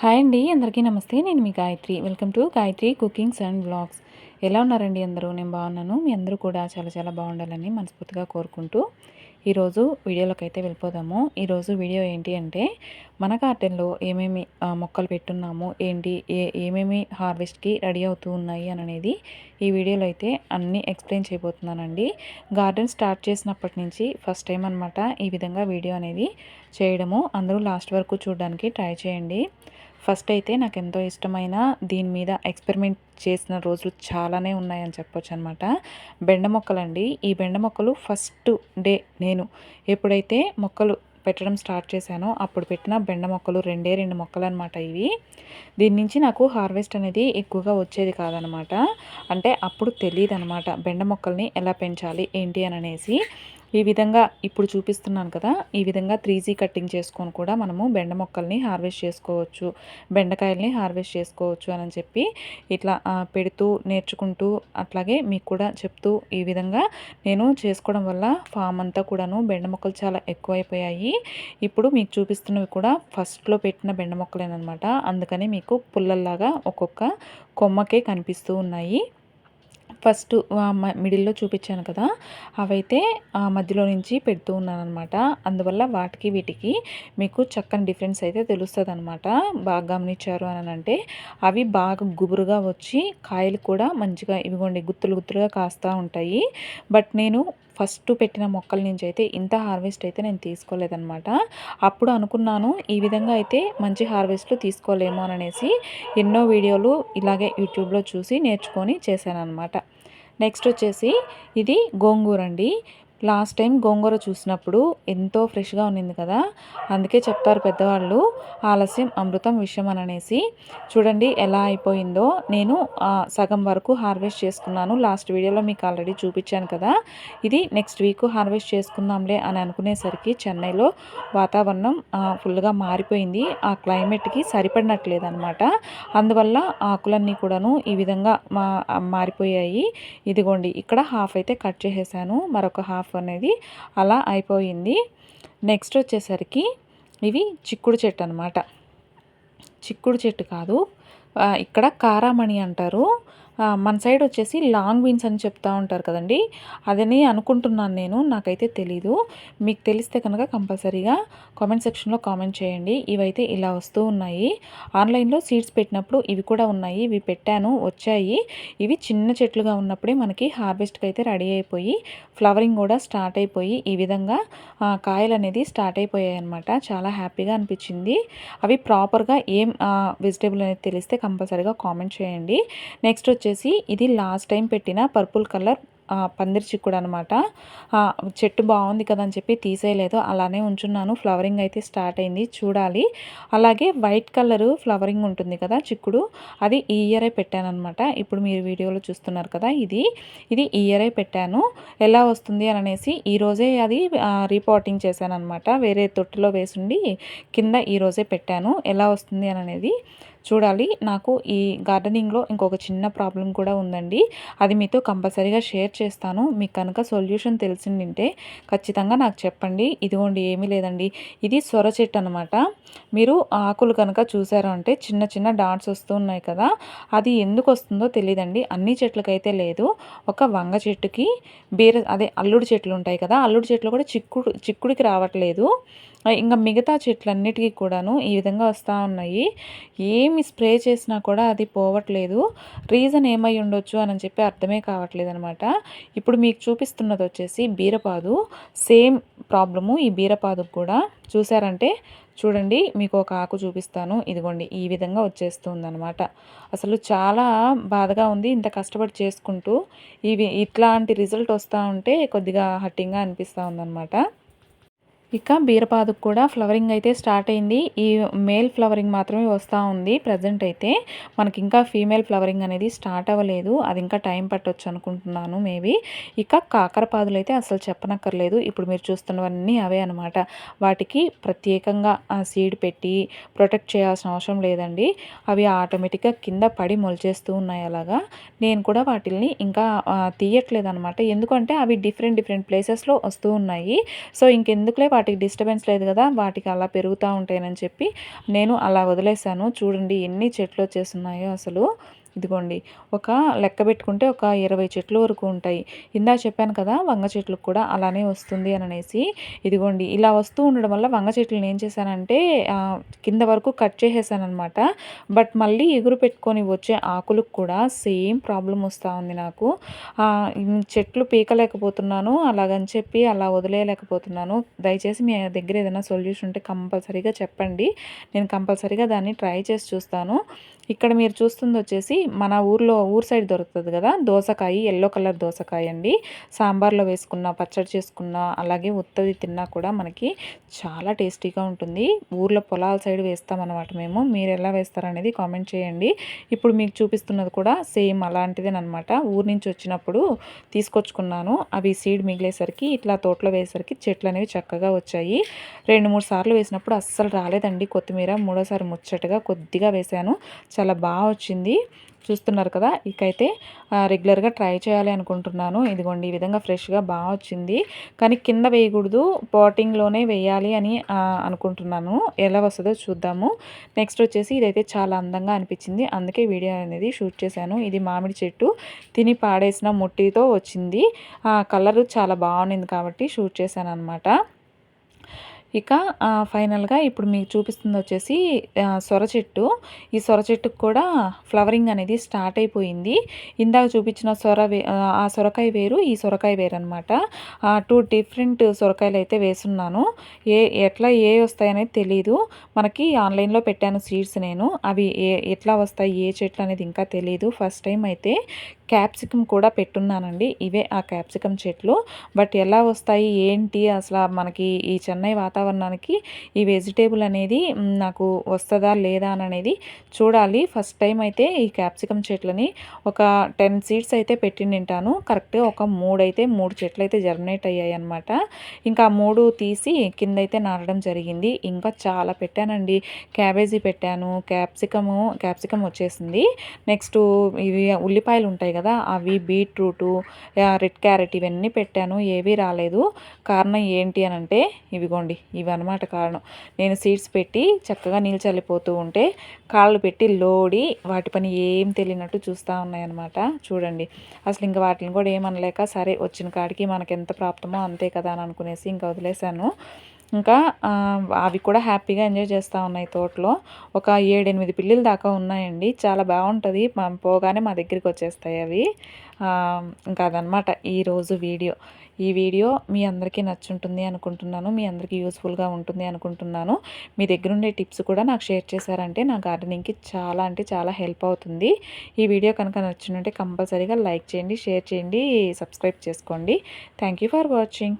Hi అండి, అందరికీ నమస్తే. నేను మీ Gayatri. Welcome to Gayatri cookings and vlogs. ఎలా ఉన్నారండి అందరూ? నేను బాగున్నాను. మీ అందరూ కూడా చాలా చాలా బాగుండాలని మనస్ఫూర్తిగా కోరుకుంటూ ఈరోజు వీడియోలోకి అయితే వెళ్ళిపోదాము. ఈరోజు వీడియో ఏంటి అంటే మన గార్డెన్లో ఏమేమి మొక్కలు పెట్టున్నాము, ఏంటి ఏమేమి హార్వెస్ట్కి రెడీ అవుతూ ఉన్నాయి అనేది ఈ వీడియోలో అయితే అన్నీ ఎక్స్ప్లెయిన్ చేయబోతున్నానండి. గార్డెన్ స్టార్ట్ చేసినప్పటి నుంచి ఫస్ట్ టైం అనమాట ఈ విధంగా వీడియో అనేది చేయడము. అందరూ లాస్ట్ వరకు చూడడానికి ట్రై చేయండి. ఫస్ట్ అయితే నాకు ఎంతో ఇష్టమైన దీని మీద ఎక్స్పెరిమెంట్ చేసిన రోజులు చాలానే ఉన్నాయని చెప్పొచ్చు అనమాట. బెండ మొక్కలండి. ఈ బెండ మొక్కలు ఫస్ట్ డే నేను ఎప్పుడైతే మొక్కలు పెట్టడం స్టార్ట్ చేశానో అప్పుడు పెట్టిన బెండ మొక్కలు రెండు మొక్కలు అనమాట ఇవి. దీని నుంచి నాకు హార్వెస్ట్ అనేది ఎక్కువగా వచ్చేది కాదనమాట. అంటే అప్పుడు తెలియదు అనమాట బెండ మొక్కల్ని ఎలా పెంచాలి ఏంటి అని అనేసి. ఈ విధంగా ఇప్పుడు చూపిస్తున్నాను కదా, ఈ విధంగా 3G కటింగ్ చేసుకొని కూడా మనము బెండ మొక్కల్ని హార్వెస్ట్ చేసుకోవచ్చు, బెండకాయల్ని హార్వెస్ట్ చేసుకోవచ్చు అని చెప్పి ఇట్లా పెడుతూ నేర్చుకుంటూ అట్లాగే మీకు కూడా చెప్తూ ఈ విధంగా నేను చేసుకోవడం వల్ల ఫామ్ అంతా కూడాను బెండ మొక్కలు చాలా ఎక్కువైపోయాయి. ఇప్పుడు మీకు చూపిస్తున్నవి కూడా ఫస్ట్లో పెట్టిన బెండ మొక్కలేనమాట. అందుకని మీకు పుల్లల్లాగా ఒక్కొక్క కొమ్మకే కనిపిస్తూ ఉన్నాయి. ఫస్ట్ మిడిల్లో చూపించాను కదా, అవైతే మధ్యలో నుంచి పెడుతూ ఉన్నాను అనమాట. అందువల్ల వాటికి వీటికి మీకు చక్కని డిఫరెన్స్ అయితే తెలుస్తుంది అనమాట. బాగా గమనించారు అని అంటే అవి బాగా గుబురుగా వచ్చి కాయలు కూడా మంచిగా ఇవిగోండి గుత్తులు గుత్తులుగా కాస్తూ ఉంటాయి. బట్ నేను ఫస్ట్ పెట్టిన మొక్కల నుంచి అయితే ఇంత హార్వెస్ట్ అయితే నేను తీసుకోలేదన్నమాట. అప్పుడు అనుకున్నాను ఈ విధంగా అయితే మంచి హార్వెస్ట్ తీసుకోలేమో అని అనేసి ఎన్నో వీడియోలు ఇలాగే యూట్యూబ్లో చూసి నేర్చుకొని చేశాను అనమాట. నెక్స్ట్ వచ్చేసి ఇది గోంగూర అండి. లాస్ట్ టైం గోంగూర చూసినప్పుడు ఎంతో ఫ్రెష్గా ఉన్నింది కదా, అందుకే చెప్తారు పెద్దవాళ్ళు ఆలస్యం అమృతం విషయం అని అనేసి. చూడండి ఎలా అయిపోయిందో. నేను సగం వరకు హార్వెస్ట్ చేసుకున్నాను. లాస్ట్ వీడియోలో మీకు ఆల్రెడీ చూపించాను కదా. ఇది నెక్స్ట్ వీక్ హార్వెస్ట్ చేసుకుందాంలే అని అనుకునేసరికి చెన్నైలో వాతావరణం ఫుల్గా మారిపోయింది. ఆ క్లైమేట్కి సరిపడినట్లేదనమాట. అందువల్ల ఆకులన్నీ కూడాను ఈ విధంగా మారిపోయాయి. ఇదిగోండి ఇక్కడ హాఫ్ అయితే కట్ చేసేసాను, మరొక హాఫ్ అనేది అలా అయిపోయింది. నెక్స్ట్ వచ్చేసరికి ఇవి చిక్కుడు చెట్టు అనమాట. చిక్కుడు చెట్టు కాదు, ఇక్కడ కారామణి అంటారు. మన సైడ్ వచ్చేసి లాంగ్ బీన్స్ అని చెప్తూ ఉంటారు కదండి, అదని అనుకుంటున్నాను నేను, నాకైతే తెలీదు. మీకు తెలిస్తే కనుక కంపల్సరీగా కామెంట్ సెక్షన్లో కామెంట్ చేయండి. ఇవైతే ఇలా వస్తూ ఉన్నాయి. ఆన్లైన్లో సీడ్స్ పెట్టినప్పుడు ఇవి కూడా ఉన్నాయి, ఇవి పెట్టాను వచ్చాయి. ఇవి చిన్న చెట్లుగా ఉన్నప్పుడే మనకి హార్వెస్ట్కి అయితే రెడీ అయిపోయి ఫ్లవరింగ్ కూడా స్టార్ట్ అయిపోయి ఈ విధంగా కాయలు అనేది స్టార్ట్ అయిపోయాయి అనమాట. చాలా హ్యాపీగా అనిపించింది. అవి ప్రాపర్గా ఏం వెజిటేబుల్ అనేది తెలిస్తే కంపల్సరీగా కామెంట్ చేయండి. నెక్స్ట్ వచ్చేసి ఇది లాస్ట్ టైం పెట్టిన పర్పుల్ కలర్ పందిరి చిక్కుడు అనమాట. చెట్టు బాగుంది కదా అని చెప్పి తీసేయలేదు, అలానే ఉంచున్నాను. ఫ్లవరింగ్ అయితే స్టార్ట్ అయింది, చూడాలి. అలాగే వైట్ కలర్ ఫ్లవరింగ్ ఉంటుంది కదా చిక్కుడు, అది ఈ ఇయరే పెట్టాను అనమాట. ఇప్పుడు మీరు వీడియోలో చూస్తున్నారు కదా, ఇది ఈ ఇయరే పెట్టాను. ఎలా వస్తుంది అని అనేసి ఈరోజే అది రీపాటింగ్ చేశాను అనమాట. వేరే తొట్టిలో వేసుండి కింద ఈరోజే పెట్టాను. ఎలా వస్తుంది అని అనేది చూడాలి. నాకు ఈ గార్డెనింగ్లో ఇంకొక చిన్న ప్రాబ్లం కూడా ఉందండి, అది మీతో కంపల్సరీగా షేర్ చేస్తాను. మీకు కనుక సొల్యూషన్ తెలిసిందంటే ఖచ్చితంగా నాకు చెప్పండి. ఇదిగోండి ఏమీ లేదండి, ఇది సొర చెట్టు అనమాట. మీరు ఆకులు కనుక చూసారు అంటే చిన్న చిన్న డాట్స్ వస్తూ ఉన్నాయి కదా, అది ఎందుకు వస్తుందో తెలియదండి. అన్ని చెట్లకైతే లేదు, ఒక వంగ చెట్టుకి అదే అల్లుడి చెట్లు ఉంటాయి కదా, అల్లుడి చెట్లు కూడా చిక్కుడికి రావట్లేదు. ఇంకా మిగతా చెట్లన్నిటికీ కూడాను ఈ విధంగా వస్తూ ఉన్నాయి. ఏమి స్ప్రే చేసినా కూడా అది పోవట్లేదు. రీజన్ ఏమై ఉండొచ్చు అని చెప్పి అర్థమే కావట్లేదు అనమాట. ఇప్పుడు మీకు చూపిస్తున్నది వచ్చేసి బీరపాదు. సేమ్ ప్రాబ్లము ఈ బీరపాదుకు కూడా. చూసారంటే చూడండి, మీకు ఒక ఆకు చూపిస్తాను. ఇదిగోండి ఈ విధంగా వచ్చేస్తుంది అనమాట. అసలు చాలా బాధగా ఉంది. ఇంత కష్టపడి చేసుకుంటూ ఇట్లాంటి రిజల్ట్ వస్తూ ఉంటే కొద్దిగా హట్టింగ్గా అనిపిస్తూ ఉందన్నమాట. ఇక బీరపాదుకు కూడా ఫ్లవరింగ్ అయితే స్టార్ట్ అయింది. ఈ మేల్ ఫ్లవరింగ్ మాత్రమే వస్తూ ఉంది ప్రజెంట్ అయితే. మనకి ఇంకా ఫీమేల్ ఫ్లవరింగ్ అనేది స్టార్ట్ అవ్వలేదు, అది ఇంకా టైం పట్టవచ్చు అనుకుంటున్నాను మేబీ. ఇక కాకరపాదులు అయితే అసలు చెప్పనక్కర్లేదు. ఇప్పుడు మీరు చూస్తున్నవన్నీ అవే అనమాట. వాటికి ప్రత్యేకంగా సీడ్ పెట్టి ప్రొటెక్ట్ చేయాల్సిన అవసరం లేదండి. అవి ఆటోమేటిక్గా కింద పడి మొలిచేస్తూ ఉన్నాయి. అలాగా నేను కూడా వాటిని ఇంకా తీయట్లేదు అనమాట. ఎందుకంటే అవి డిఫరెంట్ ప్లేసెస్లో వస్తూ ఉన్నాయి. సో ఇంకెందుకులే వాటికి డిస్టర్బెన్స్ లేదు కదా, వాటికి అలా పెరుగుతూ ఉంటాయని చెప్పి నేను అలా వదిలేసాను. చూడండి ఎన్ని చెట్లు వచ్చేస్తున్నాయో అసలు. ఇదిగోండి ఒక లెక్క పెట్టుకుంటే ఒక 20 చెట్లు వరకు ఉంటాయి. ఇందాక చెప్పాను కదా వంగ చెట్లకు కూడా అలానే వస్తుంది అననేసి. ఇదిగోండి ఇలా వస్తూ ఉండడం వల్ల వంగ చెట్లను ఏం చేశానంటే కింద వరకు కట్ చేసేసాననమాట. బట్ మళ్ళీ ఎగురు పెట్టుకొని వచ్చే ఆకులకు కూడా సేమ్ ప్రాబ్లమ్ వస్తూ ఉంది నాకు. చెట్లు పీకలేకపోతున్నాను, అలాగని చెప్పి అలా వదిలేయలేకపోతున్నాను. దయచేసి మీ దగ్గర ఏదైనా సొల్యూషన్ ఉంటే కంపల్సరీగా చెప్పండి. నేను కంపల్సరీగా దాన్ని ట్రై చేసి చూస్తాను. ఇక్కడ మీరు చూస్తుంది వచ్చేసి మన ఊరు సైడ్ దొరుకుతుంది కదా దోసకాయ, ఎల్లో కలర్ దోసకాయ అండి. సాంబార్లో వేసుకున్న, పచ్చడి చేసుకున్న, అలాగే ఉత్తది తిన్నా కూడా మనకి చాలా టేస్టీగా ఉంటుంది. ఊర్లో పొలాల సైడ్ వేస్తామన్నమాట మేము. మీరు ఎలా వేస్తారనేది కామెంట్ చేయండి. ఇప్పుడు మీకు చూపిస్తున్నది కూడా సేమ్ అలాంటిదేనమాట. ఊరు నుంచి వచ్చినప్పుడు తీసుకొచ్చుకున్నాను. అవి సీడ్ మిగిలేసరికి ఇట్లా తోటలో వేసరికి చెట్లు అనేవి చక్కగా వచ్చాయి. 2-3 సార్లు వేసినప్పుడు అస్సలు రాలేదండి కొత్తిమీర. మూడోసారి ముచ్చటగా కొద్దిగా వేశాను, చాలా బాగా వచ్చింది. చూస్తున్నారు కదా, ఇకైతే రెగ్యులర్గా ట్రై చేయాలి అనుకుంటున్నాను. ఇదిగోండి ఈ విధంగా ఫ్రెష్గా బాగా వచ్చింది. కానీ కింద వేయకూడదు, పాటింగ్లోనే వేయాలి అని అనుకుంటున్నాను. ఎలా వస్తుందో చూద్దాము. నెక్స్ట్ వచ్చేసి ఇదైతే చాలా అందంగా అనిపించింది, అందుకే వీడియో అనేది షూట్ చేశాను. ఇది మామిడి చెట్టు, తిని పాడేసిన ముట్టితో వచ్చింది. కలరు చాలా బాగుంది కాబట్టి షూట్ చేశాను అనమాట. ఇక ఫైనల్గా ఇప్పుడు మీకు చూపిస్తుంది వచ్చేసి సొర చెట్టు. ఈ సొర చెట్టుకు కూడా ఫ్లవరింగ్ అనేది స్టార్ట్ అయిపోయింది. ఇందాక చూపించిన ఆ సొరకాయ వేరు, ఈ సొరకాయ వేరు అనమాట. 2 డిఫరెంట్ సొరకాయలు అయితే వేసున్నాను. ఎట్లా వస్తాయనేది తెలీదు. మనకి ఆన్లైన్లో పెట్టాను సీడ్స్ నేను. అవి ఎట్లా వస్తాయి, ఏ చెట్లు అనేది ఇంకా తెలీదు. ఫస్ట్ టైం అయితే క్యాప్సికమ్ కూడా పెట్టున్నానండి. ఇవే ఆ క్యాప్సికమ్ చెట్లు. బట్ ఎలా వస్తాయి ఏంటి అసలు మనకి ఈ చెన్నై వాతావరణానికి ఈ వెజిటేబుల్ అనేది నాకు వస్తుందా లేదా అనేది చూడాలి. ఫస్ట్ టైం అయితే ఈ క్యాప్సికమ్ చెట్లని ఒక 10 సీడ్స్ అయితే పెట్టింటాను. కరెక్ట్గా ఒక 3 చెట్లు అయితే జర్మినేట్ అయ్యాయి అనమాట. ఇంకా 3 తీసి కింద అయితే నాటడం జరిగింది. ఇంకా చాలా పెట్టానండి. క్యాబేజీ పెట్టాను, క్యాప్సికమ్ వచ్చేసింది. నెక్స్ట్ ఇవి ఉల్లిపాయలు ఉంటాయి కదా అవి, బీట్రూటు, రెడ్ క్యారెట్ ఇవన్నీ పెట్టాను, ఏవీ రాలేదు. కారణం ఏంటి అని అంటే ఇవిగోండి ఇవి అనమాట కారణం. నేను సీడ్స్ పెట్టి చక్కగా నీళ్ళు చల్లిపోతూ ఉంటే కాళ్ళు పెట్టి లోడి వాటి పని ఏం తెలియనట్టు చూస్తూ ఉన్నాయన్నమాట. చూడండి అసలు ఇంకా వాటిని కూడా ఏమనలేక సరే వచ్చిన కాడికి మనకి ఎంత ప్రాప్తమో అంతే కదా అని అనుకునేసి ఇంకా వదిలేశాను. ఇంకా అవి కూడా హ్యాపీగా ఎంజాయ్ చేస్తూ ఉన్నాయి తోటలో. ఒక 7-8 పిల్లుల దాకా ఉన్నాయండి. చాలా బాగుంటుంది. పోగానే మా దగ్గరికి వచ్చేస్తాయి అవి. ఇంకా అదనమాట ఈరోజు వీడియో. ఈ వీడియో మీ అందరికీ నచ్చుంటుంది అనుకుంటున్నాను. మీ అందరికీ యూస్ఫుల్గా ఉంటుంది అనుకుంటున్నాను. మీ దగ్గర ఉండే టిప్స్ కూడా నాకు షేర్ చేశారంటే నా గార్డెనింగ్కి చాలా అంటే చాలా హెల్ప్ అవుతుంది. ఈ వీడియో కనుక నచ్చుంటే కంపల్సరీగా లైక్ చేయండి, షేర్ చేయండి, సబ్స్క్రైబ్ చేసుకోండి. Thank you for watching.